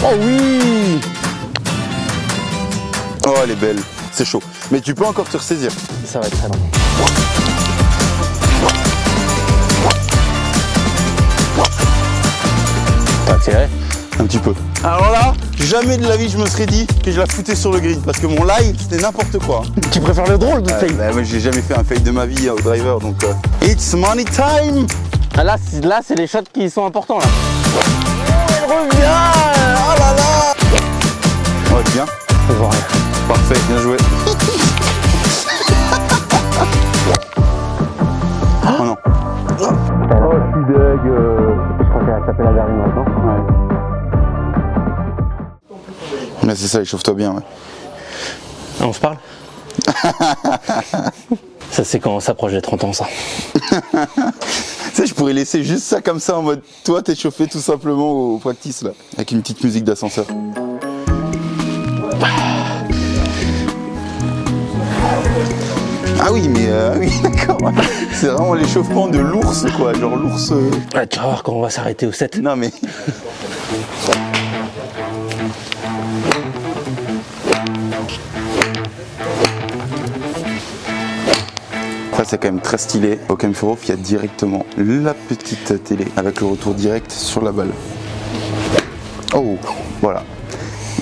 Oh oui! Oh, elle est belle. C'est chaud. Mais tu peux encore te ressaisir. Ça va être très long. T'as tiré? Un petit peu. Alors là, jamais de la vie je me serais dit que je la foutais sur le green parce que mon live c'était n'importe quoi. Tu préfères le drôle de fade? Bah, moi j'ai jamais fait un fade de ma vie au driver donc it's money time. Ah, là c'est les shots qui sont importants là. Oh, elle revient. Oh là là. Ouais, bien. Je vois rien. Parfait, bien joué. Oh non. Oh, je suis deg. Je crois qu'elle a tapé la dernière maintenant. Ouais. Mais c'est ça, échauffe-toi bien. Ouais. Ah, on se parle? Ça c'est quand on s'approche des 30 ans ça. Tu sais, je pourrais laisser juste ça comme ça en mode toi t'échauffer tout simplement au practice là, avec une petite musique d'ascenseur. Ah oui, mais oui, d'accord. C'est vraiment l'échauffement de l'ours quoi, genre l'ours. Ouais, tu vas voir quand on va s'arrêter au 7. Non mais. Ça c'est quand même très stylé. Au Kemfurov, il y a directement la petite télé avec le retour direct sur la balle. Oh, voilà.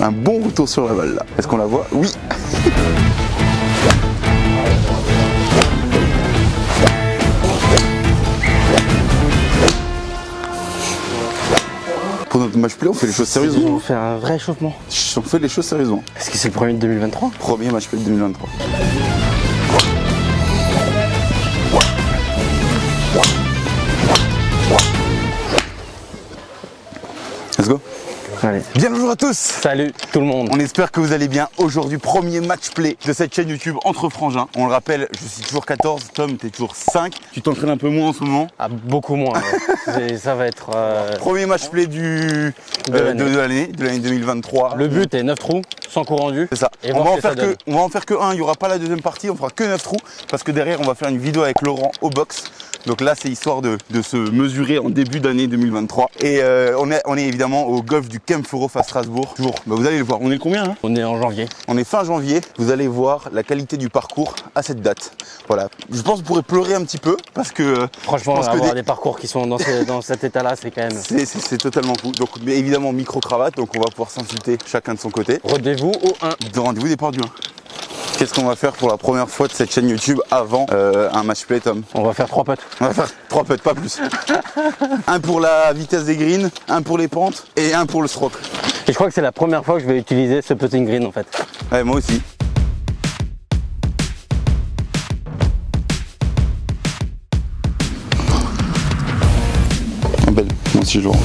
Un bon retour sur la balle là. Est-ce qu'on la voit? Oui. Pour notre match play, on fait les choses sérieusement. On fait un vrai échauffement. On fait les choses sérieusement. Est-ce que c'est le premier de 2023? Premier match play de 2023. Let's go. Allez. Bien bonjour à tous. Salut tout le monde. On espère que vous allez bien. Aujourd'hui, premier match play de cette chaîne YouTube entre frangins. On le rappelle, je suis toujours 14, Tom, t'es toujours 5. Tu t'entraînes un peu moins en ce moment. Ah, beaucoup moins. Ouais. Ça va être... Premier match play de l'année 2023. Le but est 9 trous, sans coup rendu. C'est ça. Et On va en faire que un, il n'y aura pas la deuxième partie, on fera que 9 trous. Parce que derrière, on va faire une vidéo avec Laurent au box. Donc là, c'est histoire de se mesurer en début d'année 2023. Et on est évidemment au golf du Kemfurov à Strasbourg. Toujours. Bah, vous allez le voir. On est combien hein? On est en janvier. On est fin janvier. Vous allez voir la qualité du parcours à cette date. Voilà. Je pense que vous pourrez pleurer un petit peu parce que franchement, avoir des parcours qui sont dans cet état-là, c'est quand même. C'est totalement fou. Donc évidemment micro-cravate. Donc on va pouvoir s'insulter chacun de son côté. Rendez-vous au 1. Rendez-vous départ du 1. Qu'est-ce qu'on va faire pour la première fois de cette chaîne YouTube avant un match play, Tom? On va faire 3 putts. On va faire 3 putts, pas plus. Un pour la vitesse des greens, un pour les pentes et un pour le stroke. Et je crois que c'est la première fois que je vais utiliser ce putting green en fait. Ouais, moi aussi. Belle, moi aussi je rentre.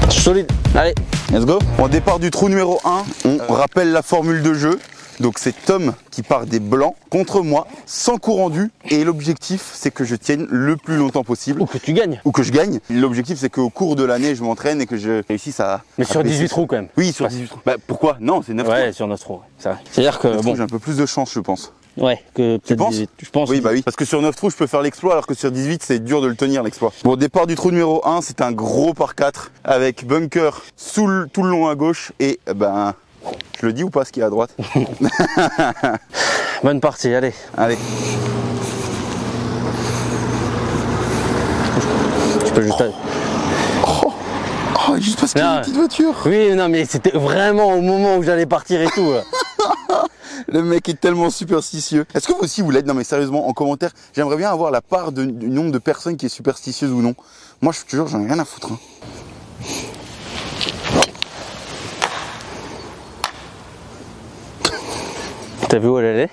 Solide, allez. Let's go. Au départ du trou numéro 1, on rappelle la formule de jeu. Donc c'est Tom qui part des blancs contre moi, sans coup rendu. Et l'objectif, c'est que je tienne le plus longtemps possible. Ou que tu gagnes. Ou que je gagne. L'objectif, c'est qu'au cours de l'année, je m'entraîne et que je réussisse à... Mais sur 18 trous quand même. Oui, sur 18 trous. Bah pourquoi? Non, c'est 9 trous. Ouais, sur 9 trous, c'est vrai. C'est-à-dire que bon... J'ai un peu plus de chance, je pense. Ouais, que tu penses? 18, je pense. Oui, bah oui. Parce que sur 9 trous, je peux faire l'exploit, alors que sur 18, c'est dur de le tenir, l'exploit. Bon, au départ du trou numéro 1, c'est un gros par 4 avec bunker tout le long à gauche et ben... Je le dis ou pas ce qu'il y a à droite? Bonne partie, allez. Allez. Tu peux juste... Oh, juste parce qu'il y a une petite voiture. Oui, non, mais c'était vraiment au moment où j'allais partir et tout. Le mec est tellement superstitieux. Est-ce que vous aussi vous l'êtes? Non mais sérieusement, en commentaire, j'aimerais bien avoir la part du nombre de personnes qui est superstitieuse ou non. Moi, je te jure, j'en ai rien à foutre. Hein. T'as vu où elle allait?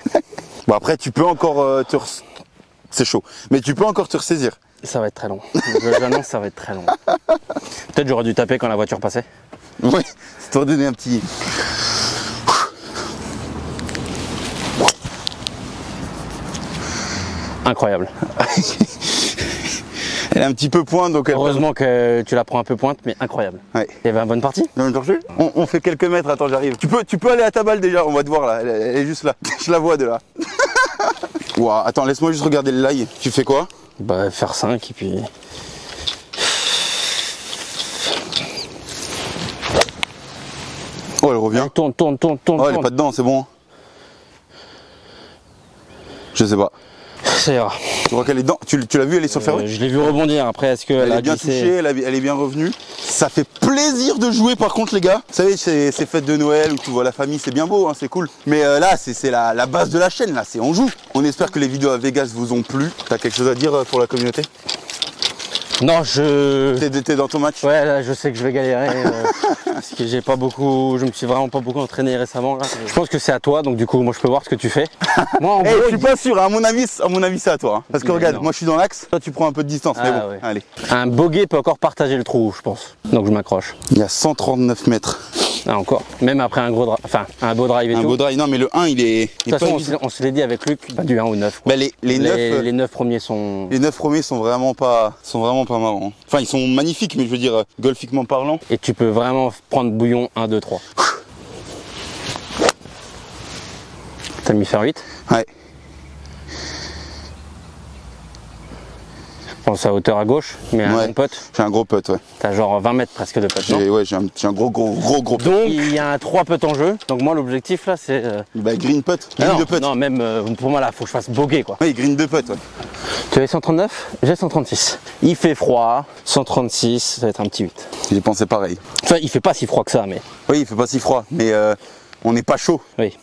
Bon après, tu peux encore c'est chaud. Mais tu peux encore te ressaisir. Ça va être très long. J'annonce, ça va être très long. Peut-être j'aurais dû taper quand la voiture passait. Oui, c'est pour donner un petit... Incroyable. Elle est un petit peu pointe, donc... Heureusement que tu la prends un peu pointe, mais incroyable. Ouais. Et ben, bonne partie. On fait quelques mètres, attends, j'arrive. Tu peux aller à ta balle déjà, on va te voir là, elle est juste là. Je la vois de là. Wow, attends, laisse-moi juste regarder le lie. Tu fais quoi? Bah, faire 5 et puis... Oh, elle revient. Allez, tourne. Oh, elle est pas dedans, c'est bon. Je sais pas. Ça ira. Tu vois qu'elle est dedans? Tu l'as vu, elle est sur le fairway? Je l'ai vu rebondir. Après, est-ce qu'elle Elle a est bien glissé? touchée, elle est bien revenue. Ça fait plaisir de jouer par contre les gars. Vous savez, ces fêtes de Noël où tu vois la famille, c'est bien beau, hein, c'est cool. Mais là, c'est la base de la chaîne, là, c'est on joue. On espère que les vidéos à Vegas vous ont plu. T'as quelque chose à dire pour la communauté? Non, T'es dans ton match? Ouais, là, je sais que je vais galérer. Parce que j'ai pas beaucoup. Je me suis vraiment pas beaucoup entraîné récemment. Là. Je pense que c'est à toi, donc du coup, moi, je peux voir ce que tu fais. Moi, en Hey, gros, je suis pas sûr, à mon avis, c'est à toi. Hein. Parce que Mais regarde, non. moi je suis dans l'axe, toi tu prends un peu de distance. Mais Ah, bon, ouais. allez. un bogey peut encore partager le trou, je pense. Donc je m'accroche. Il y a 139 mètres. Ah, encore. Même après un gros drive, enfin un beau drive et Un tout. beau drive, non mais le 1 il est. De toute façon, on se l'est dit avec Luc, pas du 1 au 9. Quoi. Bah, les 9, les 9 premiers sont. les 9 premiers sont vraiment pas marrants. Enfin, ils sont magnifiques, mais je veux dire, golfiquement parlant. Et tu peux vraiment prendre bouillon 1, 2, 3. T'as mis faire 8. Ouais. Je pense à hauteur à gauche, mais un Ouais. bon pote. J'ai un gros putt, ouais. T'as genre 20 mètres presque de putt, non? J'ai un gros putt. Donc il y a un 3 putts en jeu. Donc moi l'objectif là c'est. Bah, green putt. Green non, de putt. non, même pour moi là faut que je fasse bogey quoi. Oui, green de putt, ouais. Tu avais 139, j'ai 136. Il fait froid, 136, ça va être un petit 8. J'ai pensé pareil. Enfin il fait pas si froid que ça mais. Oui, il fait pas si froid, mais on n'est pas chaud. Oui.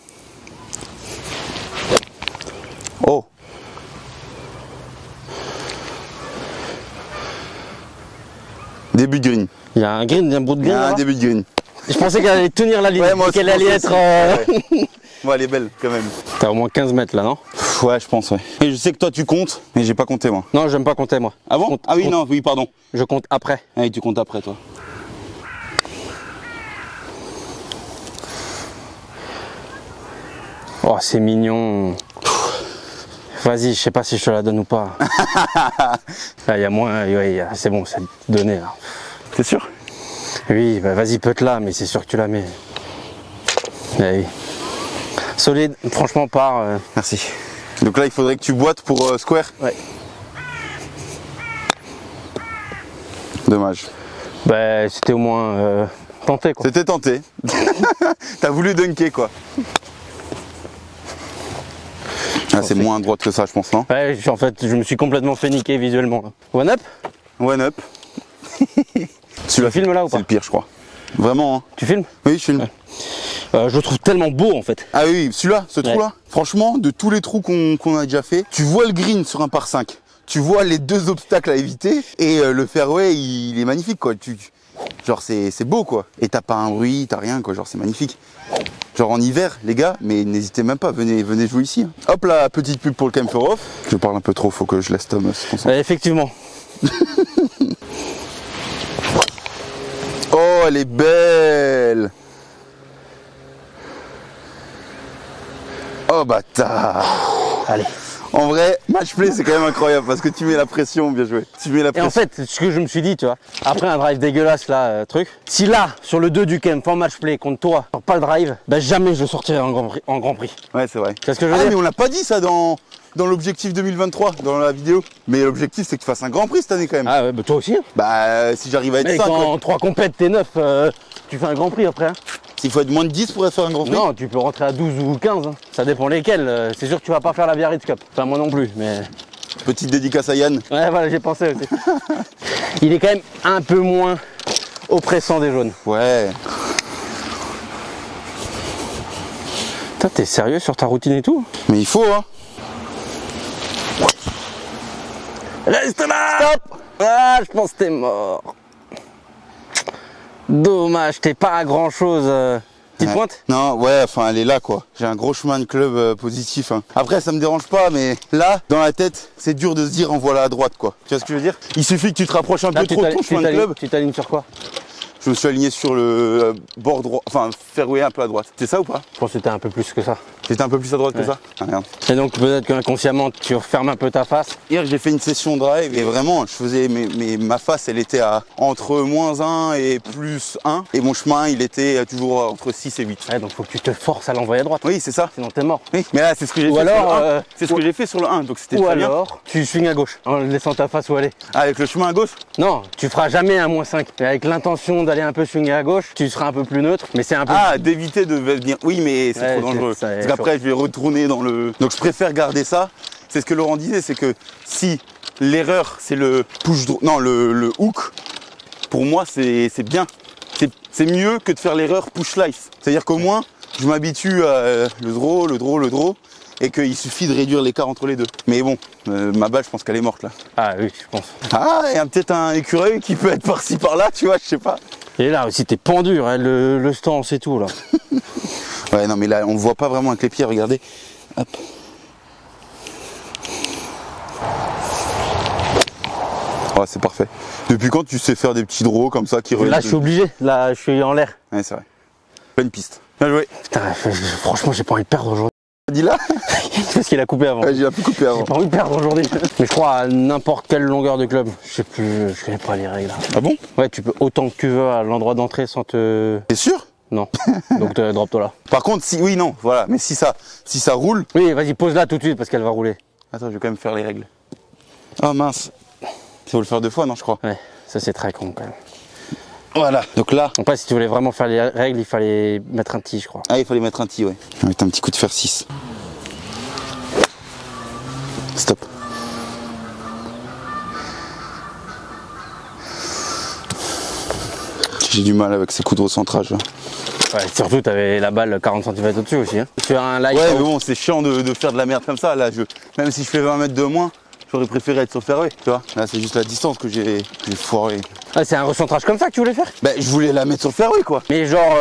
Oh. Début de green. Il y a un green, un bout de Il y green. a un là. début de green. Je pensais qu'elle allait tenir la ligne, Ouais, moi aussi, qu'elle je allait pensais être. aussi. Ouais. Bon, elle est belle quand même. T'as au moins 15 mètres là, non? Ouais, je pense, ouais. Et je sais que toi tu comptes, mais j'ai pas compté moi. Non, j'aime pas compter moi. Ah Je bon? compte- Ah oui, je compte- non, oui, pardon. Je compte après. Ah oui, tu comptes après toi. Oh, c'est mignon. Vas-y, je sais pas si je te la donne ou pas. Là, il y a moins. Ouais, c'est bon, c'est donné là. T'es sûr? Oui, bah vas-y, peut-être là, mais c'est sûr que tu la mets. Allez. Solide, franchement, part. Merci. Donc là, il faudrait que tu boites pour square. Ouais. Dommage. Bah, c'était au moins tenté quoi. C'était tenté. T'as voulu dunker quoi. Ah, c'est moins à droite que ça, je pense, non? Ouais, en fait, je me suis complètement fait niquer visuellement. Là. One up? One up. Tu le filmes là ou C'est pas? le pire, je crois. Vraiment, hein. Tu filmes? Oui, je filme. Ouais. Je le trouve tellement beau en fait. Ah oui, celui-là, ce trou-là. Franchement, de tous les trous qu'on a déjà fait, tu vois le green sur un par 5. Tu vois les deux obstacles à éviter et le fairway, il est magnifique quoi. Genre c'est beau quoi. Et t'as pas un bruit, t'as rien quoi. Genre c'est magnifique. Genre en hiver, les gars, mais n'hésitez même pas, venez jouer ici. Hein. Hop là, petite pub pour le Camp Off. Je parle un peu trop, faut que je laisse Tom se concentrer. Effectivement. Oh, elle est belle. Oh bâtard. Allez. En vrai, match play c'est quand même incroyable parce que tu mets la pression, bien joué. Tu mets la Et pression. en fait, ce que je me suis dit, tu vois, après un drive dégueulasse là, si là, sur le 2 du camp, en match play contre toi, sur pas le drive, bah jamais je le sortirai en Grand Prix. Ouais, c'est vrai. Tu vois ce que je veux Ah, dire? mais on l'a pas dit ça dans l'objectif 2023, dans la vidéo. Mais l'objectif c'est que tu fasses un grand prix cette année quand même. Ah ouais, bah toi aussi. Hein. Bah, si j'arrive à être Mais 5, quand ouais. 3 compètes, t'es 9, tu fais un Grand Prix après. Hein. S'il faut être moins de 10 pour faire un grand prix. Non, tu peux rentrer à 12 ou 15. Hein. Ça dépend lesquels. C'est sûr que tu vas pas faire la Biarritz Cup. Enfin, moi non plus, mais. Petite dédicace à Yann. Ouais, voilà, j'ai pensé aussi. Il est quand même un peu moins oppressant des jaunes. Ouais. Putain, t'es sérieux sur ta routine et tout? Mais il faut, hein. Reste là! Stop! Ah, je pense que t'es mort. Dommage, t'es pas à grand chose. Petite Ouais. pointe? Non, ouais, enfin elle est là quoi. J'ai un gros chemin de club positif. Hein. Après ça me dérange pas, mais là, dans la tête, c'est dur de se dire envoie-la à droite quoi. Tu vois ce que je veux dire? Il suffit que tu te rapproches un peu trop de ton chemin de club. Tu t'alignes sur quoi? Je me suis aligné sur le bord droit, enfin fairway un peu à droite. C'est ça ou pas? Je pense que c'était un peu plus que ça. J'étais un peu plus à droite que Ouais. ça. Ah, merde. Et donc peut-être qu'inconsciemment tu refermes un peu ta face. Hier j'ai fait une session drive et vraiment je faisais ma face elle était à entre -1 et +1 et mon chemin il était toujours entre 6 et 8. Ouais, donc faut que tu te forces à l'envoyer à droite. Oui c'est ça. Sinon t'es mort. Oui. Mais là c'est ce que j'ai Ou fait alors, sur le 1. euh, C'est ce que j'ai fait sur le 1 donc c'était Ou très bien. alors tu swings à gauche en laissant ta face où elle est. Ah, avec le chemin à gauche. Non, tu feras jamais un -5. Mais avec l'intention d'aller un peu swinger à gauche, tu seras un peu plus neutre. Mais c'est un peu. Ah d'éviter de venir. Oui mais c'est Ouais, trop dangereux. ça est Parce qu'après je vais retourner dans le. Donc je préfère garder ça. C'est ce que Laurent disait, c'est que si l'erreur c'est le push non le hook, pour moi c'est bien. C'est mieux que de faire l'erreur push slice. C'est-à-dire qu'au moins je m'habitue à le draw et qu'il suffit de réduire l'écart entre les deux. Mais bon, ma balle je pense qu'elle est morte là. Ah oui, je pense. Ah, et peut-être un écureuil qui peut être par-ci par-là, tu vois, je sais pas. Et là aussi t'es pendu, hein, le stance et tout là. Ouais non mais là on voit pas vraiment avec les pieds, regardez. Hop. Oh, c'est parfait. Depuis quand tu sais faire des petits draws comme ça qui reviennent? Là je suis obligé, là je suis en l'air. Ouais c'est vrai. Bonne piste. Bien joué. Putain, franchement j'ai pas envie de perdre aujourd'hui. Dis là. Parce qu'il a coupé avant. Ouais, j'ai un peu coupé avant. J'ai pas envie de perdre aujourd'hui. Mais je crois à n'importe quelle longueur de club. Je sais plus, je connais pas les règles. Ah bon? Ouais, tu peux autant que tu veux à l'endroit d'entrée sans te. T'es sûr? Non. Donc drop-toi là. Par contre, si oui, non, voilà. Mais si ça roule. Oui, vas-y, pose-la tout de suite parce qu'elle va rouler. Attends, je vais quand même faire les règles. Oh mince. Il faut le faire 2 fois, non, je crois. Ouais, ça c'est très con quand même. Voilà. Donc là. Après, si tu voulais vraiment faire les règles, il fallait mettre un tee, je crois. Ah, il fallait mettre un tee, ouais. Je vais mettre un petit coup de fer 6. Stop. J'ai du mal avec ces coups de recentrage. Là. Ouais, surtout, t'avais la balle 40 cm au-dessus aussi. Hein. Tu as un light. Ouais, mais bon, c'est chiant de faire de la merde comme ça. Là, même si je fais 20 mètres de moins, j'aurais préféré être sur le fairway, tu vois. Là, c'est juste la distance que j'ai foiré. Ah, c'est un recentrage comme ça que tu voulais faire? Bah, je voulais la mettre sur le fairway, quoi. Mais genre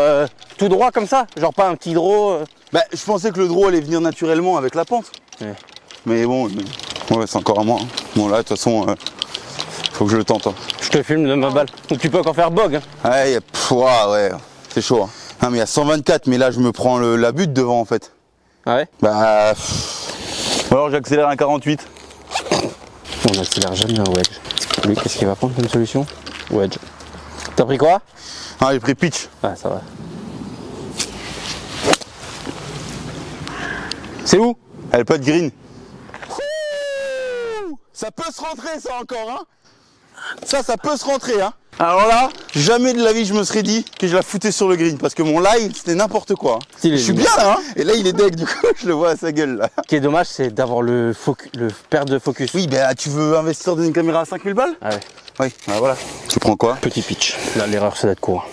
tout droit comme ça? Genre pas un petit draw Bah, je pensais que le draw allait venir naturellement avec la pente. Ouais. Mais bon, ouais, c'est encore à moi. Hein. Bon, là, de toute façon, faut que je le tente. Hein. Je te filme de ma balle. Donc tu peux encore faire bog. Hein. Ouais, ouais, c'est chaud. Hein. Ah, mais il y a 124, mais là, je me prends la butte devant, en fait. Ah ouais? Bah. Ou alors, j'accélère un 48. On accélère jamais un wedge. Lui, qu'est-ce qu'il va prendre comme solution? Wedge. T'as pris quoi? Ah, j'ai pris pitch. Ah, ça va. C'est où? Elle est pas de green. Ça peut se rentrer, ça encore, hein. Ça peut se rentrer, hein. Alors là, jamais de la vie je me serais dit que je la foutais sur le green parce que mon live c'était n'importe quoi. Hein. Je suis bien là, hein. Et là il est deg, du coup je le vois à sa gueule là. Ce qui est dommage, c'est d'avoir le perte de focus. Oui, bah tu veux investir dans une caméra à 5000 balles? Ah ouais. Oui, bah voilà. Tu prends quoi? Petit pitch. Là, l'erreur, c'est d'être court.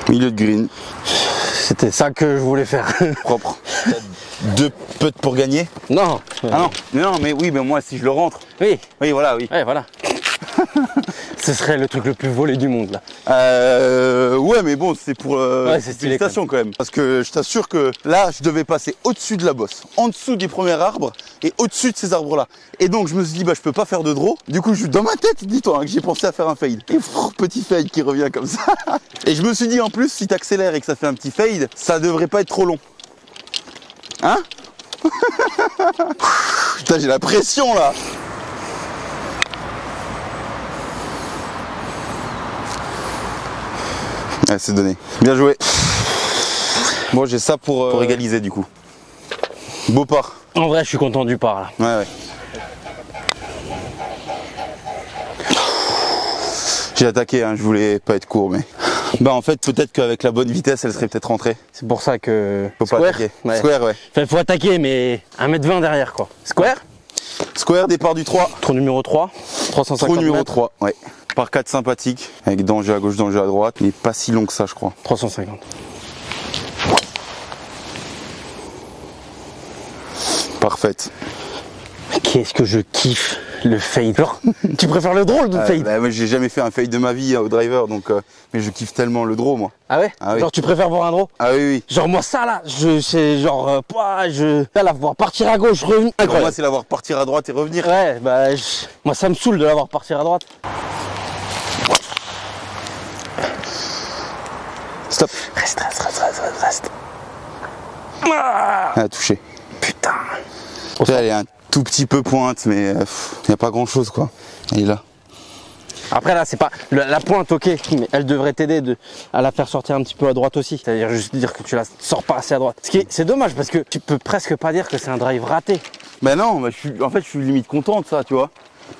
Milieu de green. C'était ça que je voulais faire. Propre. T'as 2 putts pour gagner? Non. Ah non, mais oui, mais moi si je le rentre. Oui. Oui, voilà, oui. Ouais, voilà. Ce serait le truc le plus volé du monde là. Ouais, mais bon, c'est pour ouais, c'est stylé, félicitations quand même. Parce que je t'assure que là, je devais passer au-dessus de la bosse, en dessous du premier arbre et au-dessus de ces arbres-là. Et donc, je me suis dit, bah, je peux pas faire de draw. Du coup, dans ma tête, dis-toi, hein, que j'ai pensé à faire un fade. Et petit fade qui revient comme ça. Et je me suis dit, en plus, si t'accélères et que ça fait un petit fade, ça devrait pas être trop long. Hein? Putain, j'ai la pression là. Ouais, c'est donné. Bien joué. Bon, j'ai ça pour égaliser du coup. Beau part. En vrai, je suis content du par là. Ouais, ouais. J'ai attaqué, hein, je voulais pas être court, mais. Bah, en fait, peut-être qu'avec la bonne vitesse, elle serait peut-être rentrée. C'est pour ça que. Faut pas attaquer. Ouais. Square, ouais. Enfin, faut attaquer, mais 1m20 derrière quoi. Square? Square, départ du 3. Trou numéro 3. 350 Trou numéro mètres. 3, ouais. Par 4 sympathique, avec danger à gauche, danger à droite. Il est pas si long que ça, je crois. 350. Parfaite. Qu'est-ce que je kiffe le fade. Genre, tu préfères le draw ou le fade? Bah, moi, j'ai jamais fait un fade de ma vie au driver, donc mais je kiffe tellement le draw, moi. Ah ouais? Ah oui. Genre, tu préfères voir un draw? Ah oui, oui. Genre, moi, ça là, c'est genre, là, la voir partir à gauche, revenir. Pour moi, Incroyable. c'est la voir partir à droite et revenir. Ouais, bah, moi, ça me saoule de la voir partir à droite. Stop. Reste. Ah, touché. Putain. Elle est un tout petit peu pointe, mais il n'y a pas grand chose quoi. Elle est là. Après là, c'est pas la pointe, ok, mais elle devrait t'aider à la faire sortir un petit peu à droite aussi. C'est-à-dire juste dire que tu la sors pas assez à droite. C'est dommage parce que tu peux presque pas dire que c'est un drive raté. Ben non, en fait je suis limite content de ça, tu vois.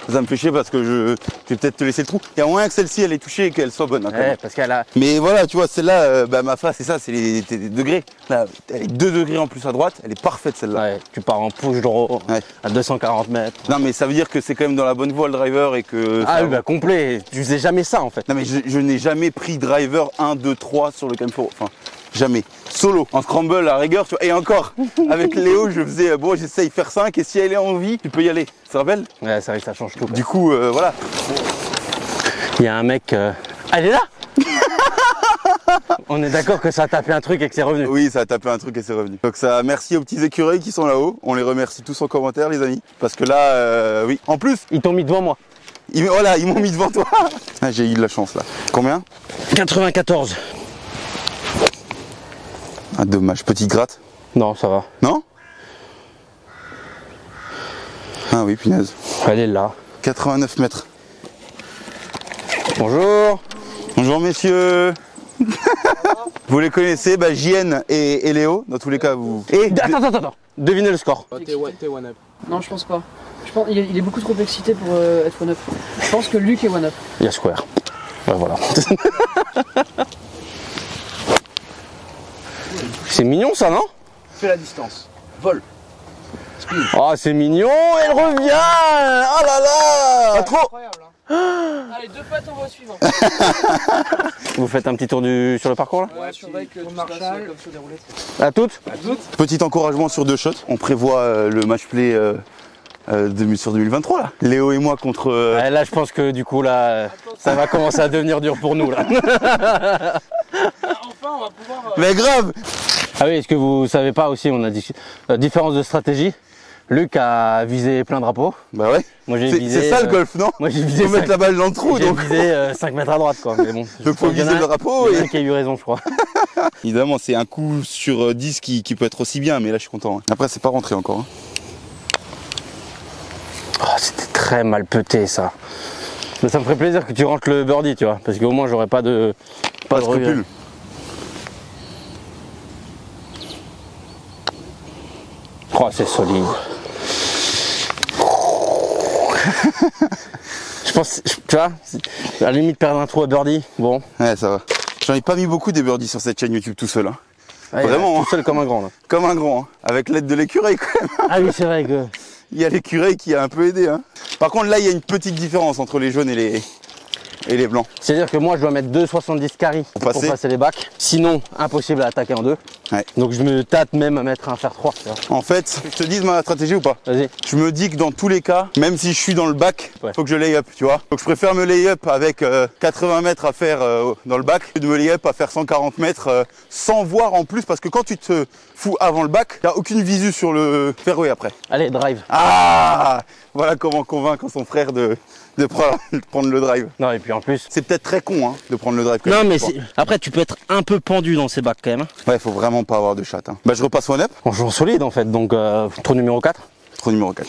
Ça me fait chier parce que je vais peut-être te laisser le trou. Il y a moyen que celle-ci elle est touchée et qu'elle soit bonne. Hein, Ouais, parce qu'elle a. Mais voilà, tu vois, celle-là, ma face, c'est ça, c'est les degrés. Là, elle est 2 degrés en plus à droite, elle est parfaite celle-là. Ouais, tu pars en push draw à 240 mètres. Non, mais ça veut dire que c'est quand même dans la bonne voie le driver et que. Ah oui, bah complet. Tu faisais jamais ça en fait. Non, mais je n'ai jamais pris driver 1, 2, 3 sur le Camforo. Enfin, jamais. Solo, en scramble à rigueur, tu vois. Et encore, avec Léo, je faisais, bon, j'essaye faire 5 et si elle est en vie, tu peux y aller. Ça te rappelle? Ouais, c'est vrai que ça change tout. Quoi. Du coup, voilà. Il y a un mec. Ah, elle est là. On est d'accord que ça a tapé un truc et que c'est revenu. Oui, ça a tapé un truc et c'est revenu. Donc ça, merci aux petits écureuils qui sont là-haut. On les remercie tous en commentaire, les amis. Parce que là, oui. En plus, Ils t'ont mis devant moi. voilà, ils m'ont mis devant toi. Ah, j'ai eu de la chance là. Combien? 94. Ah, dommage. Petite gratte. Non, ça va. Non? Ah oui, punaise. Elle est là. 89 mètres. Bonjour. Bonjour messieurs. Vous les connaissez, bah, JN et Léo, dans tous les cas vous. Et Attends. Devinez le score. T'es one up. Non, je pense pas. Je pense il est beaucoup trop excité pour être one up. Je pense que Luc est one up. Il y a square. Ouais, voilà. C'est mignon ça, non? Fais la distance. Vol. Speed. Oh, c'est mignon, elle revient. Oh là là. Pas trop. Incroyable, hein. Allez, 2 pattes en voie suivante. Vous faites un petit tour sur le parcours là? Ouais, surveille que tout Marshall comme sur des roulettes. À toutes? petit encouragement sur 2 shots. On prévoit le match play sur 2023 là. Léo et moi contre. Ouais, là, je pense que du coup là, ça va commencer à devenir dur pour nous là. Enfin, on va pouvoir. Mais grave. Ah oui, est-ce que vous savez pas aussi, on a dit différence de stratégie. Luc a visé plein drapeaux. Bah ouais. Moi j'ai visé. C'est ça le golf, non? Moi j'ai visé. Faut mettre la balle dans le trou J'ai donc. visé 5 mètres à droite quoi. Mais bon. Donc faut viser le drapeau. Il y en a un qui a eu raison, je crois. Évidemment, c'est un coup sur 10 qui peut être aussi bien, mais là je suis content. Hein. Après, c'est pas rentré encore. Hein. Oh, c'était très mal peté ça. Mais ça me ferait plaisir que tu rentres le birdie, tu vois, parce qu'au moins j'aurais pas de regret. Scrupule. Oh, c'est solide. Je pense, tu vois, à la limite perdre un trou à birdie, bon. Ouais, ça va. J'en ai pas mis beaucoup des birdies sur cette chaîne YouTube tout seul. Hein. Ouais, Vraiment. tout seul comme un grand là. Comme un grand. Hein. Avec l'aide de l'écureuil quand même. Ah oui, c'est vrai que. Il y a l'écureuil qui a un peu aidé. Hein. Par contre, là, il y a une petite différence entre les jaunes et les blancs. C'est-à-dire que moi je dois mettre 2,70 carry pour passer les bacs. Sinon, impossible à attaquer en 2. Ouais. Donc je me tâte même à mettre un fer 3. Tu vois. En fait, je te dis ma stratégie ou pas? Vas-y. Je me dis que dans tous les cas, même si je suis dans le bac, Ouais. faut que je lay up, tu vois. Donc je préfère me lay up avec 80 mètres à faire dans le bac que de me lay up à faire 140 mètres sans voir en plus, parce que quand tu te fous avant le bac, t'as aucune visu sur le fairway après. Allez, drive. Ah, voilà comment convaincre son frère de prendre le drive. Non, et puis en plus. C'est peut-être très con hein, de prendre le drive. quand Non, même. mais Bon. après, tu peux être un peu pendu dans ces bacs quand même. Ouais, faut vraiment pas avoir de chatte. Hein. Bah, je repasse one up, On joue en solide en fait, donc trou numéro 4. trou numéro 4.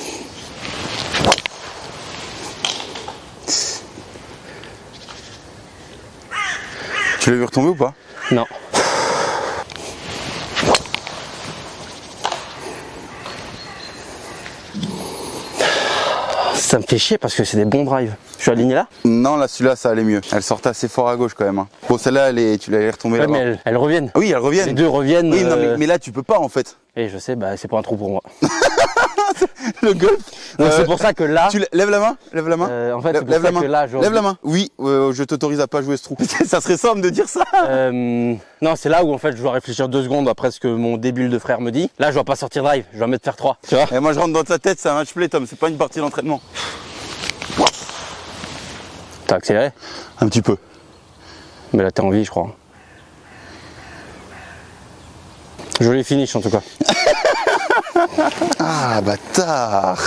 Tu l'as vu retomber ou pas? Non. Ça me fait chier parce que c'est des bons drives. Je suis aligné là? Non, là, celui-là, ça allait mieux. Elle sortait assez fort à gauche quand même. Hein. Bon, celle-là, tu l'as retomber Ouais, là-bas. mais elles reviennent. Oui, elles reviennent. Les deux reviennent. Oui, non, mais là, tu peux pas en fait. Et je sais, bah, c'est pas un trou pour moi. Le golf. Donc c'est pour ça que là. Lève la main, lève la main. En fait, c'est pour lève ça la main. que là, je. Lève la main. Oui, je t'autorise à pas jouer ce trou. Ça serait simple de dire ça. Non, c'est là où en fait je dois réfléchir 2 secondes après ce que mon débile de frère me dit. Là, je dois pas sortir drive, je dois mettre faire 3. Tu vois? Et moi, je rentre dans ta tête, c'est un match play, Tom. C'est pas une partie d'entraînement. T'as accéléré? Un petit peu. Mais là, t'es en vie, je crois. Joli finish en tout cas. Ah, bâtard.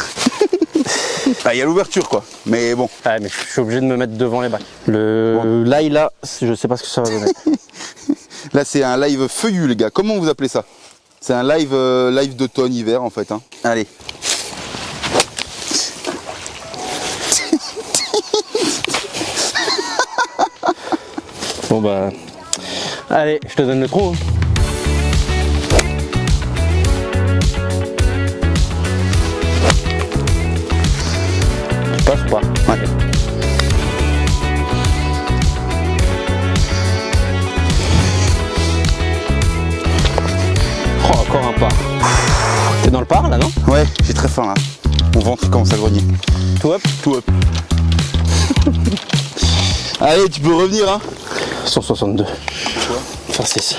Bah, il y a l'ouverture quoi. Mais bon. Ouais, mais je suis obligé de me mettre devant les bacs. Là, je sais pas ce que ça va donner. Là, c'est un live feuillu, les gars. Comment vous appelez ça? C'est un live, live d'automne, hiver, en fait. Hein. Allez. Bon bah... Allez, je te donne le trou. Tu passes ou pas? Ouais. Oh, encore un par. T'es dans le par là, non? Ouais, j'ai très faim là. Mon ventre commence à grogner. Tout up? Tout up. Allez, tu peux revenir, hein. 162. Quoi? Faire 6.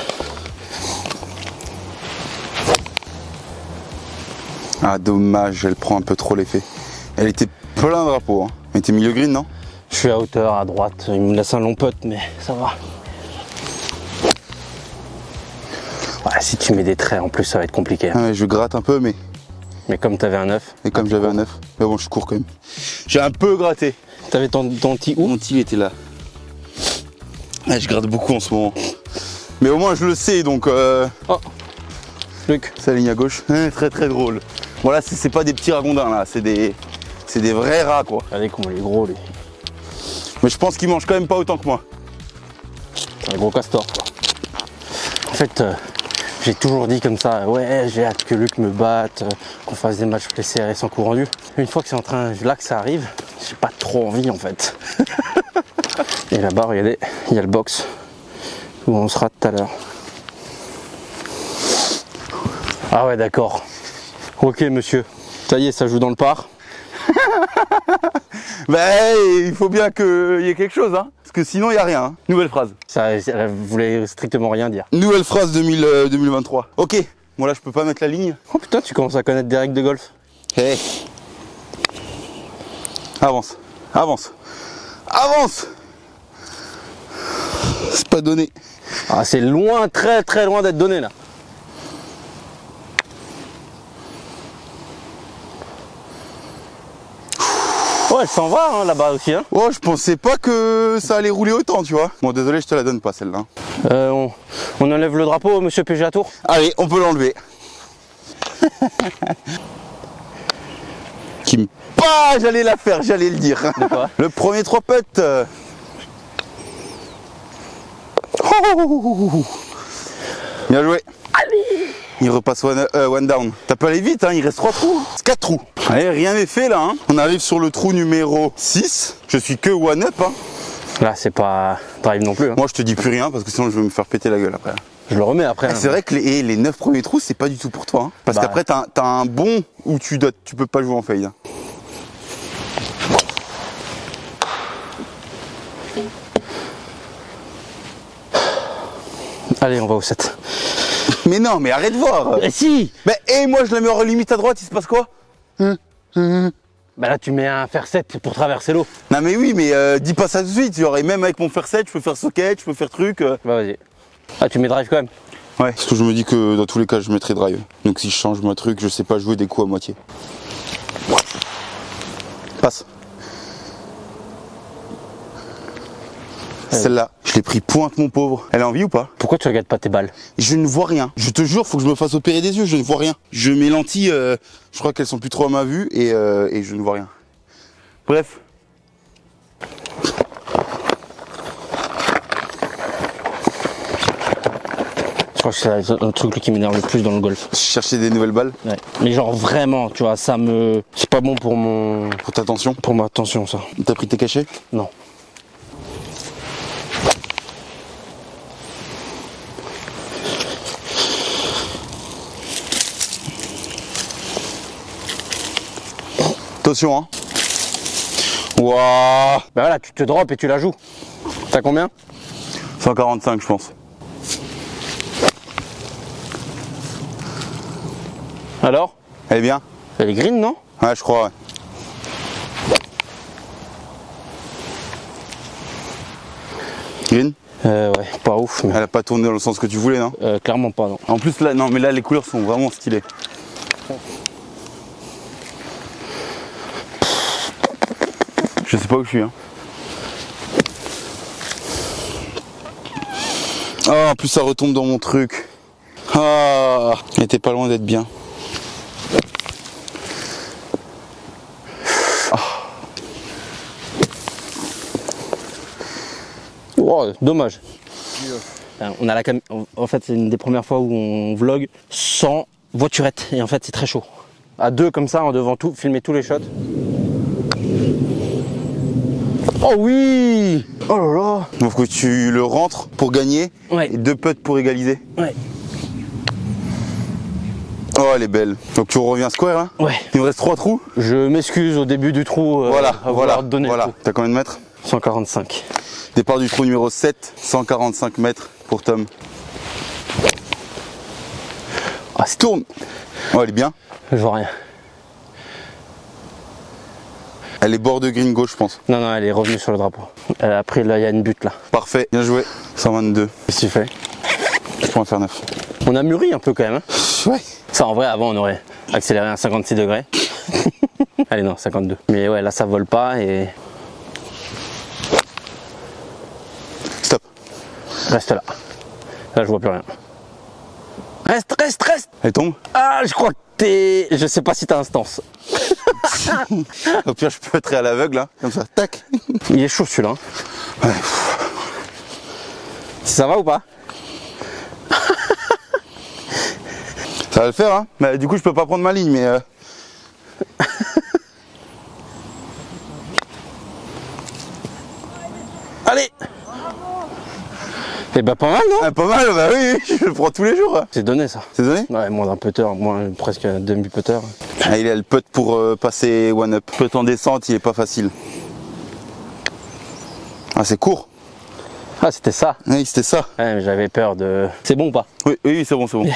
Ah, dommage, elle prend un peu trop l'effet. Elle était plein de drapeaux, hein. Elle était milieu green, non? Je suis à hauteur, à droite. Il me laisse un long putt, mais ça va. Ouais, si tu mets des traits en plus, ça va être compliqué. Hein. Ouais, je gratte un peu, mais Mais comme t'avais un 9. et comme j'avais un 9. Mais bon, je cours quand même. J'ai un peu gratté. T'avais ton petit où? Mon petit était là. Ouais, je gratte beaucoup en ce moment. Mais au moins, je le sais, donc... Oh, Luc. Ça ligne à gauche. Très très drôle. Voilà, c'est pas des petits ragondins là, c'est des vrais rats quoi. Regardez comment il est gros lui. Mais je pense qu'il mange quand même pas autant que moi. C'est un gros castor quoi. En fait, j'ai toujours dit comme ça, ouais, j'ai hâte que Luc me batte, qu'on fasse des matchs plus serrés sans coup rendu. Une fois que c'est en train, là que ça arrive, j'ai pas trop envie en fait. Et là-bas, regardez, il y a le box où on sera tout à l'heure. Ah ouais, d'accord. Ok, monsieur. Ça y est, ça joue dans le par. Ben, il faut bien qu'il y ait quelque chose, hein. Parce que sinon, il n'y a rien. Hein. Nouvelle phrase. Ça voulait strictement rien dire. Nouvelle phrase 2023. Ok. Bon, là, je peux pas mettre la ligne. Oh putain, tu commences à connaître des règles de golf. Hey. Avance. Avance. Avance. C'est pas donné. Ah, c'est loin, très très loin d'être donné là. Ouais, elle s'en va hein, là-bas aussi. Hein. Oh, je pensais pas que ça allait rouler autant, tu vois. Bon, désolé, je te la donne pas celle-là. On enlève le drapeau, monsieur PG à Tour. Allez, on peut l'enlever. Qui me... Pas, j'allais la faire, j'allais le dire. De quoi? Le premier 3 putts. Bien joué. Allez. Il repasse one down. T'as pas aller vite, hein, il reste 3 trous. C'est 4 trous. Allez, rien n'est fait là. Hein. On arrive sur le trou numéro 6. Je suis que one up. Hein. Là, c'est pas drive non plus. Hein. Moi, je te dis plus rien parce que sinon je vais me faire péter la gueule après. Je le remets après. Ah, c'est vrai que les 9 premiers trous, c'est pas du tout pour toi. Hein. Parce qu'après, t'as un bon où tu peux pas jouer en fade. Hein. Allez, on va au 7. Mais non, mais arrête de voir. Eh si. Mais et moi, je la mets en limite à droite, il se passe quoi? Bah là, tu mets un fer 7 pour traverser l'eau. Non mais oui, mais dis pas ça tout de suite. Genre, et même avec mon fer 7, je peux faire socket, je peux faire truc. Bah vas-y. Ah, tu mets drive quand même. Ouais, parce que je me dis que dans tous les cas, je mettrai drive. Donc si je change mon truc, je sais pas jouer des coups à moitié. Passe. Celle-là, je l'ai pris pointe mon pauvre. Elle a envie ou pas? Pourquoi tu regardes pas tes balles? Je ne vois rien. Je te jure, faut que je me fasse opérer des yeux, je ne vois rien. Je mes lentilles, je crois qu'elles sont plus trop à ma vue et je ne vois rien. Bref. Je crois que c'est un truc qui m'énerve le plus dans le golf. Chercher des nouvelles balles. Ouais. Mais genre vraiment, tu vois, ça me... C'est pas bon pour mon... Pour ta tension. Pour ma tension, ça. T'as pris tes cachets? Non. Attention, hein. Waouh. Bah voilà, tu te drops et tu la joues. T'as combien? 145, je pense. Alors? Elle est bien? Elle est green, non? Ouais, je crois, ouais. Green? Ouais, pas ouf, mais... Elle a pas tourné dans le sens que tu voulais, non? Clairement pas, non. En plus, là, non, mais là, les couleurs sont vraiment stylées. Je sais pas où je suis, hein. Oh, en plus ça retombe dans mon truc. Ah, il était pas loin d'être bien. Oh, dommage. On a en fait, c'est une des premières fois où on vlog sans voiturette. Et en fait, c'est très chaud. À deux comme ça, en devant tout, filmer tous les shots. Oh oui! Oh là là! Donc que tu le rentres pour gagner Ouais. et 2 putts pour égaliser. Ouais. Oh, elle est belle. Donc tu reviens square là. Ouais. Il me reste 3 trous. Je m'excuse au début du trou. Voilà, à vouloir te donner le trou. T'as combien de mètres? 145. Départ du trou numéro 7, 145 mètres pour Tom. Ah, c'est tourne. Oh, elle est bien. Je vois rien. Elle est bord de green gauche, je pense. Non, non, elle est revenue sur le drapeau. Elle a pris, là, il y a une butte là. Parfait, bien joué. 122. Qu'est-ce que tu fais? Je peux en faire 9. On a mûri un peu quand même. Hein. Ouais. Ça, en vrai, avant, on aurait accéléré à 56 degrés. Allez, non, 52. Mais ouais, là, ça vole pas et. Stop. Reste là. Là, je vois plus rien. Reste, reste, reste! Elle tombe. Ah, je crois que t'es. Je sais pas si t'as instance. Au pire, je peux être à l'aveugle, là. Comme ça. Tac. Il est chaud celui-là. Ouais. Ça va ou pas? Ça va le faire, hein. Mais du coup, je peux pas prendre ma ligne, mais. Allez! Eh bah, pas mal, non? Ah, pas mal, bah oui, je le prends tous les jours. Hein. C'est donné ça. C'est donné? Ouais, moins d'un putter, moins presque un demi-putter. Ah, il a le putt pour passer one up. Putt en descente, il est pas facile. Ah, c'est court. Ah, c'était ça. Oui, c'était ça. Ouais, mais j'avais peur de. C'est bon ou pas? Oui, oui, c'est bon, c'est bon.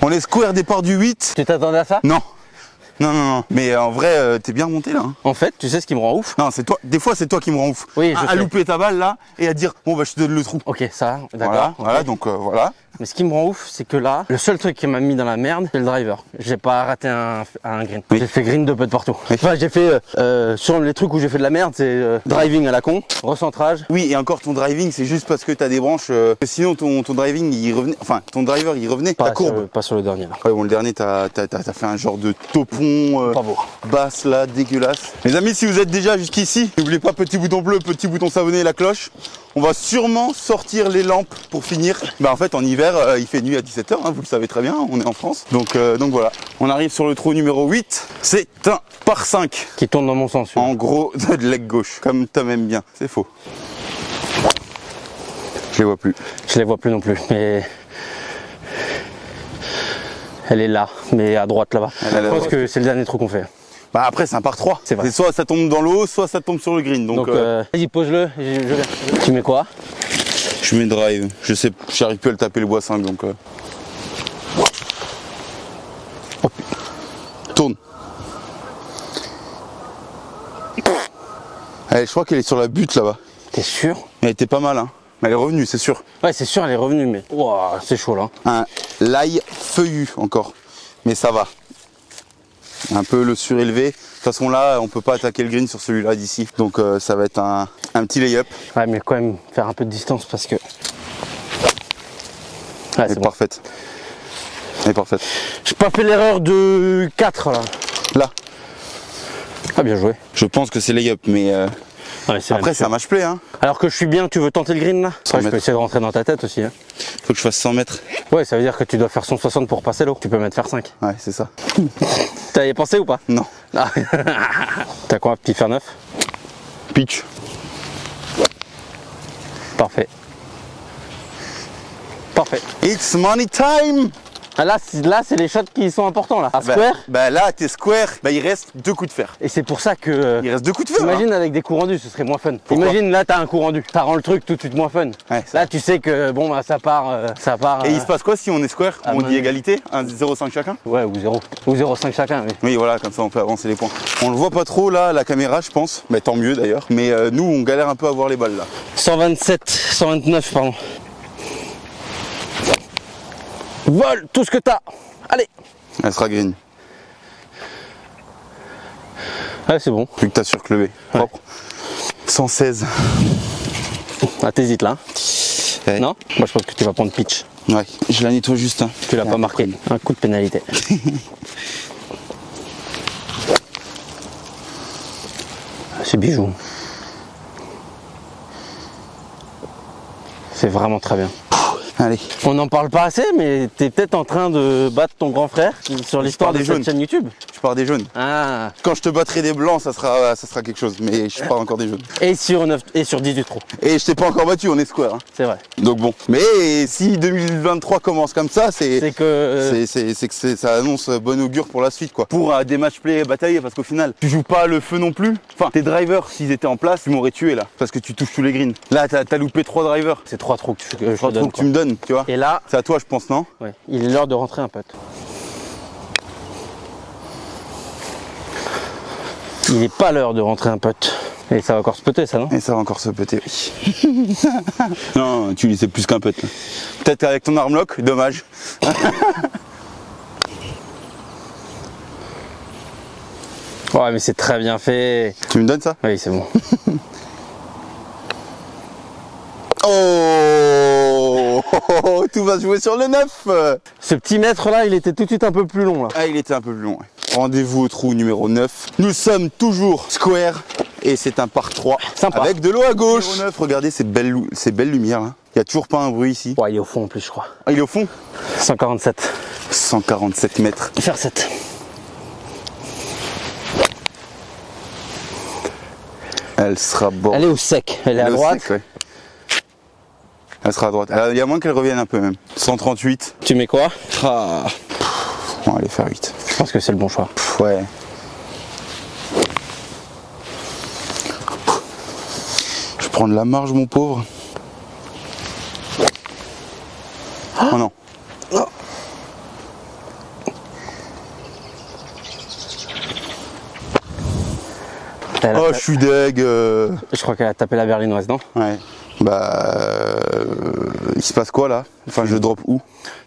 On est square départ du 8. Tu t'attendais à ça? Non. Non, non, non. Mais en vrai, t'es bien remonté là. Hein. En fait, tu sais ce qui me rend ouf? Non, c'est toi. Des fois, c'est toi qui me rend ouf. Oui, je à sais. louper ta balle là et à dire bon bah je te donne le trou. Ok, ça, d'accord. Voilà, ok. voilà. Donc voilà. Mais ce qui me rend ouf, c'est que là, le seul truc qui m'a mis dans la merde, c'est le driver. J'ai pas raté un green. Oui. J'ai fait green de putt partout. Oui. Enfin, j'ai fait sur les trucs où j'ai fait de la merde, c'est driving à la con, recentrage. Oui, et encore ton driving, c'est juste parce que t'as des branches. Sinon, ton driving, il revenait. Enfin, ton driver, il revenait. Ta courbe. Pas sur le dernier là. Ouais, bon, le dernier, t'as fait un genre de topon Pas beau. basse là, dégueulasse. Les amis, si vous êtes déjà jusqu'ici, n'oubliez pas petit bouton bleu, petit bouton s'abonner et la cloche. On va sûrement sortir les lampes pour finir. Bah en fait, en hiver, il fait nuit à 17h, hein, vous le savez très bien, on est en France. Donc voilà. On arrive sur le trou numéro 8. C'est un par 5. Qui tourne dans mon sens. celui-là. En gros, de leg gauche, comme Tom aime bien. C'est faux. Je les vois plus. Je les vois plus non plus, mais. Elle est là, mais à droite là-bas. Elle est à Je pense droite. que c'est le dernier trou qu'on fait. Bah après, c'est un par 3. C'est vrai. Soit ça tombe dans l'eau, soit ça tombe sur le green. Donc, Vas-y, pose-le, je viens. Tu mets quoi? je mets drive. Je sais, j'arrive plus à le taper le bois 5, donc. Tourne. Allez, je crois qu'elle est sur la butte là-bas. T'es sûr? Elle était pas mal, hein. Mais elle est revenue, c'est sûr. Ouais, c'est sûr, elle est revenue, mais. Ouah, c'est chaud là. Un l'ail feuillu encore. Mais ça va. Un peu le surélevé. De toute façon là, on peut pas attaquer le green sur celui-là d'ici. Donc ça va être un petit lay-up. Ouais, mais quand même faire un peu de distance parce que. Ouais, Elle c'est est bon. parfaite. Elle est parfaite. J'ai pas fait l'erreur de 4 là. Là, Ah, bien joué. je pense que c'est lay-up, mais Ouais, c'est après même c'est un sûr. match play, hein. Alors que je suis bien, tu veux tenter le green là? 100 Ouais, je peux mètres. essayer de rentrer dans ta tête aussi. Hein. Faut que je fasse 100 mètres. Ouais, ça veut dire que tu dois faire 160 pour passer l'eau. Tu peux mettre faire 5. Ouais, c'est ça. T'avais pensé ou pas? Non. Ah. T'as quoi, un petit fer 9? Pitch. Parfait. Parfait. It's money time. Ah, là, c'est les shots qui sont importants là. À square. Bah là, t'es square. Bah il reste 2 coups de fer. Et c'est pour ça que. Il reste 2 coups de fer. Imagine avec des coups rendus, ce serait moins fun. Pourquoi? Imagine là, t'as un coup rendu. Ça rend le truc tout de suite moins fun. Ouais, ça. Là, tu sais que bon, bah, ça part. Et il se passe quoi si on est square? Ah, On bah, dit égalité? 1-0-5 chacun? Ouais, ou 0. Ou 0,5 chacun, oui. Oui, voilà, comme ça on fait avancer les points. On le voit pas trop là, la caméra, je pense. Mais tant mieux d'ailleurs. Mais nous, on galère un peu à voir les balles là. 127, 129, pardon. Vole tout ce que t'as. Allez. Elle sera green. Ouais, c'est bon. Plus que t'as surclevé. Propre. 116. Ah, t'hésites là. Ouais. Non? Moi je pense que tu vas prendre pitch. Ouais, je la nettoie juste. Hein. Tu l'as pas marqué. Un coup de pénalité. C'est bijou. C'est vraiment très bien. Allez. On n'en parle pas assez, mais t'es peut-être en train de battre ton grand frère sur l'histoire de des cette jaunes. chaîne YouTube. Je pars des jaunes. Ah. Quand je te battrai des blancs, ça sera quelque chose. Mais je pars encore des jaunes. Et sur 9 et sur 18 trous. Et je t'ai pas encore battu, on est square. Hein. C'est vrai. Donc bon. Mais si 2023 commence comme ça, C'est que ça annonce bon augure pour la suite quoi. Pour des match play bataillés parce qu'au final, tu joues pas le feu non plus. Enfin, tes drivers, s'ils étaient en place, ils m'auraient tué là. Parce que tu touches tous les greens. Là, t'as loupé 3 drivers. c'est 3 trous que je te 3 donne, trous que quoi. tu me donnes, tu vois. Et là, C'est à toi, je pense, non? ouais, il est l'heure de rentrer un putt. Il n'est pas l'heure de rentrer un putt. Et ça va encore se putter ça, non? Et ça va encore se péter, oui. Non, tu laissais plus qu'un putt. Peut-être avec ton armlock, dommage. Ouais, mais c'est très bien fait. Tu me donnes ça? Oui, c'est bon. Oh, tout va se jouer sur le 9. Ce petit mètre là, il était tout de suite un peu plus long là. Ah, il était un peu plus long. Ouais. Rendez-vous au trou numéro 9. Nous sommes toujours square et c'est un par 3 Sympa. avec de l'eau à gauche. Numéro 9, regardez ces belles lumières là. Il n'y a toujours pas un bruit ici. Ouais, il est au fond en plus, je crois. Ah, il est au fond. 147. 147 mètres. Faire 7. Elle sera Elle est au sec. Elle est à au droite. sec, ouais. Elle sera à droite. Il y a moins qu'elle revienne un peu même. 138. Tu mets quoi? Ah. On va aller faire 8. Je pense que c'est le bon choix. Ouais. Je prends de la marge, mon pauvre. Oh non. Oh, je suis deg. Je crois qu'elle a tapé la berlinoise, non? Ouais. Bah. Il se passe quoi là? Enfin, je drop où?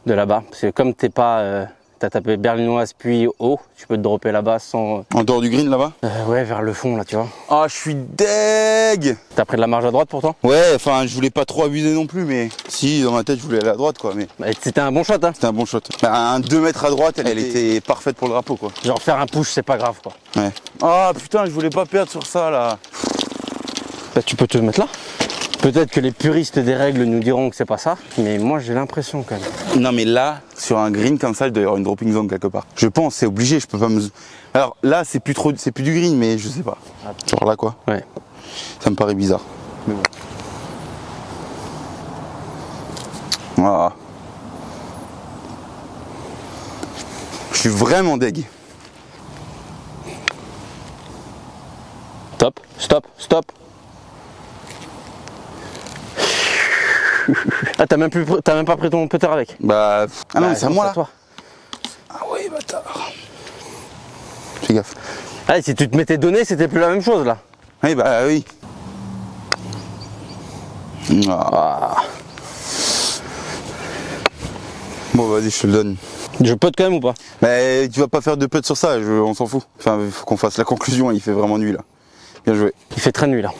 De là-bas. Parce que comme t'es pas. T'as tapé berlinoise puis haut, tu peux te dropper là-bas sans. En dehors du green là-bas? Ouais, vers le fond là, tu vois. Ah, je suis deg. T'as pris de la marge à droite pourtant? Ouais, enfin, je voulais pas trop abuser non plus, mais si, dans ma tête, je voulais aller à droite quoi. Mais Bah, c'était un bon shot, hein. c'était un bon shot. Bah, un 2 mètres à droite, elle était parfaite pour le drapeau quoi. Genre faire un push, c'est pas grave quoi. Ouais. Ah putain, je voulais pas perdre sur ça là. Bah, tu peux te mettre là. Peut-être que les puristes des règles nous diront que c'est pas ça, mais moi j'ai l'impression quand même. Non mais là, sur un green comme ça, il doit y avoir une dropping zone quelque part. Je pense, c'est obligé, je peux pas me... Alors là, c'est plus du green, mais je sais pas. Genre là quoi. Ouais. Ça me paraît bizarre. Mais bon. Voilà. Je suis vraiment deg. Stop, stop, stop. Ah, t'as même pas pris ton putter avec? Bah... Ah non, Bah, mais c'est à moi là. toi. Ah ouais, bâtard. Fais gaffe. Ah, si tu te m'étais donné, c'était plus la même chose là. Oui, bah oui. Ah. Bon, vas-y, je te le donne. Je putt quand même ou pas? Bah, tu vas pas faire de putt sur ça, on s'en fout. Enfin, il faut qu'on fasse la conclusion, il fait vraiment nuit là. Bien joué. Il fait très nuit là.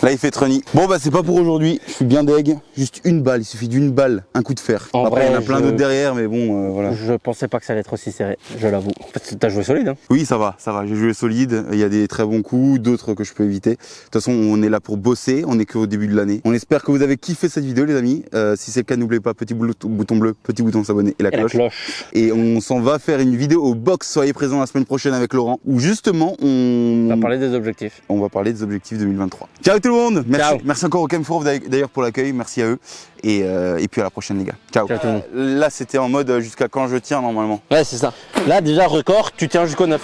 Là, il fait très nuit. Bon, bah, c'est pas pour aujourd'hui. Je suis bien deg. Juste une balle, il suffit d'une balle, un coup de fer. En Après, vrai, il y en a plein d'autres derrière, mais bon, voilà. Je pensais pas que ça allait être aussi serré, je l'avoue. En fait, t'as joué solide, hein? Oui, ça va. J'ai joué solide. Il y a des très bons coups, d'autres que je peux éviter. De toute façon, on est là pour bosser. On est qu'au début de l'année. On espère que vous avez kiffé cette vidéo, les amis. Si c'est le cas, n'oubliez pas, petit bouton bleu, petit bouton s'abonner et la cloche. Et on s'en va faire une vidéo au box. Soyez présents la semaine prochaine avec Laurent, où justement, On va parler des objectifs. on va parler des objectifs 2023. Ciao tout le monde. Merci. Ciao. Merci encore au Kemforo d'ailleurs pour l'accueil. Merci à eux. Et puis à la prochaine, les gars. Ciao. Ciao tout le monde. Là, c'était en mode jusqu'à quand je tiens normalement. Ouais, c'est ça. Là, déjà, record, tu tiens jusqu'au 9.